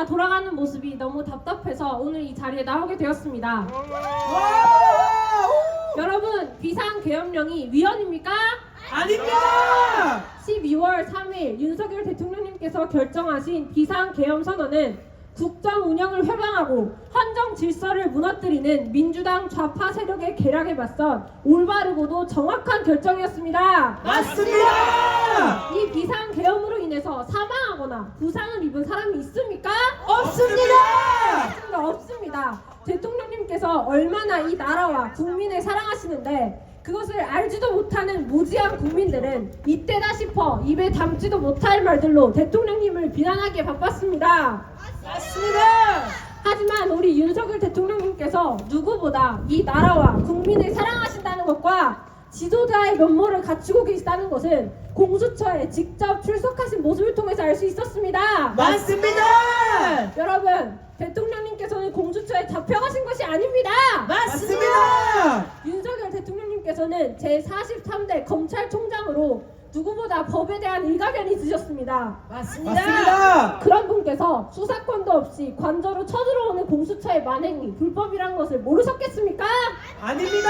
돌아가는 모습이 너무 답답해서 오늘 이 자리에 나오게 되었습니다. 여러분, 비상계엄령이 위헌입니까? 아닙니다! 12월 3일 윤석열 대통령님께서 결정하신 비상계엄 선언은 국정 운영을 회방하고 헌정 질서를 무너뜨리는 민주당 좌파 세력의 계략에 맞선 올바르고도 정확한 결정이었습니다. 맞습니다! 이 비상계엄으로 인해서 사망하거나 부상을 입은 사람이 있습니까? 없습니다! 없습니다. 대통령님께서 얼마나 이 나라와 국민을 사랑하시는데 그것을 알지도 못하는 무지한 국민들은 이때다 싶어 입에 담지도 못할 말들로 대통령님을 비난하기에 바빴습니다. 맞습니다! 하지만 우리 윤석열 대통령님께서 누구보다 이 나라와 국민을 사랑하신다는 것과 지도자의 면모를 갖추고 계시다는 것은 공수처에 직접 출석하신 모습을 통해서 알 수 있었습니다. 맞습니다! 여러분, 대통령님께서는 공수처에 잡혀가신 것이 아닙니다. 맞습니다! 윤석열 대통령님께서는 제43대 검찰총장으로 누구보다 법에 대한 일가견이 있으셨습니다. 맞습니다! 그런 분께서 수사권도 없이 관저로 쳐들어오는 공수처의 만행이 불법이라는 것을 모르셨겠습니까? 아닙니다!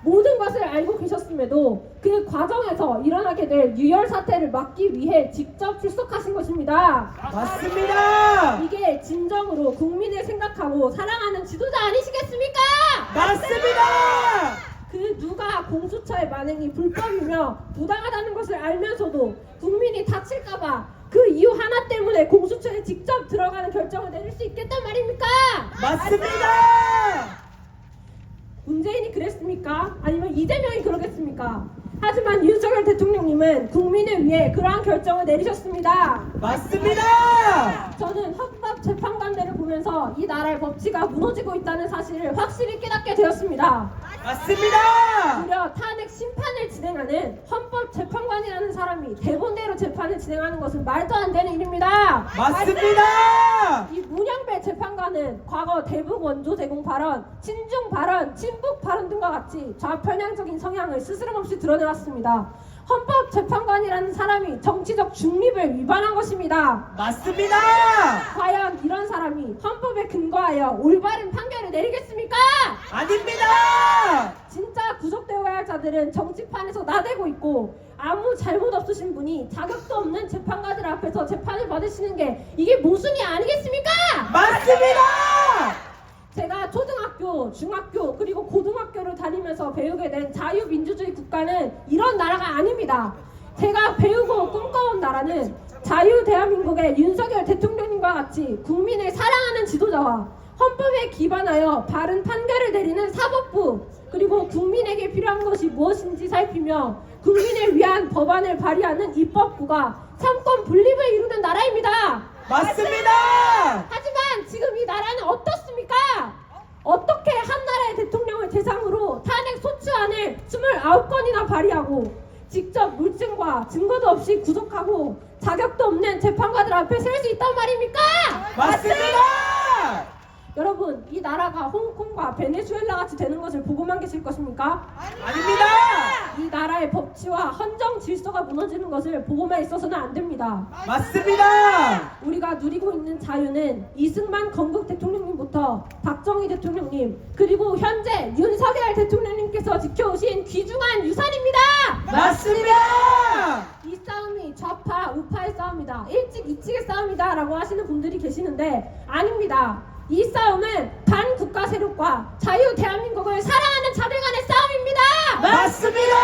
모든 것을 알고 계셨음에도 그 과정에서 일어나게 될 유혈 사태를 막기 위해 직접 출석하신 것입니다. 맞습니다! 이게 진정으로 국민을 생각하고 사랑하는 지도자 아니시겠습니까? 맞습니다! 그 누가 공수처의 만행이 불법이며 부당하다는 것을 알면서도 국민이 다칠까봐 그 이유 하나 때문에 공수처에 직접 들어가는 결정을 내릴 수 있겠단 말입니까? 맞습니다! 문재인이 그랬습니까? 아니면 이재명이 그러겠습니까? 하지만 윤석열 대통령님은 국민을 위해 그러한 결정을 내리셨습니다. 맞습니다! 저는 헌법재판관들을 보면서 이 나라의 법치가 무너지고 있다는 사실을 확실히 깨닫게 되었습니다. 맞습니다! 무려 탄핵 심판을 진행하는 헌법재판관이라는 사람이 대본대로 재판을 진행하는 것은 말도 안 되는 일입니다. 맞습니다! 이 문영배 재판관은 과거 대북 원조 제공 발언, 친중 발언, 친북 발언 등과 같이 좌편향적인 성향을 스스럼없이 드러내왔습니다. 헌법재판관이라는 사람이 정치적 중립을 위반한 것입니다. 맞습니다! 과연 이런 사람이 헌법에 근거하여 올바른 판결을 내리겠습니까? 아닙니다! 진짜 구속되어야 할 자들은 정치판에서 나대고 있고 아무 잘못 없으신 분이 자격도 없는 재판관들 앞에서 재판을 받으시는 게 이게 모순이 아니겠습니까? 맞습니다! 제가 초등학교, 중학교 그리고 고등학교를 다니면서 배우게 된 자유민주주의 국가는 이런 나라가 아닙니다. 제가 배우고 꿈꿔온 나라는 자유대한민국의 윤석열 대통령님과 같이 국민을 사랑하는 지도자와 헌법에 기반하여 바른 판결을 내리는 사법부, 그리고 국민에게 필요한 것이 무엇인지 살피며 국민을 위한 법안을 발의하는 입법부가 삼권 분립을 이루는 나라입니다. 맞습니다! 하지만 지금 이 나라는 어떻습니까? 어떻게 한 나라의 대통령을 대상으로 탄핵 소추안을 29건이나 발의하고 직접 물증과 증거도 없이 구속하고 자격도 없는 재판관들 앞에 설 수 있단 말입니까? 맞습니다! 여러분, 이 나라가 홍콩과 베네수엘라 같이 되는 것을 보고만 계실 것입니까? 아닙니다! 이 나라의 법치와 헌정 질서가 무너지는 것을 보고만 있어서는 안 됩니다. 맞습니다! 우리가 누리고 있는 자유는 이승만 건국 대통령님부터 박정희 대통령님 그리고 현재 윤석열 대통령님께서 지켜오신 귀중한 유산입니다. 맞습니다! 이 싸움이 좌파 우파의 싸움이다, 일찍 이측의 싸움이다 라고 하시는 분들이 계시는데 아닙니다. 이 싸움은 반국가 세력과 자유 대한민국을 사랑하는 자들 간의 싸움입니다. 맞습니다!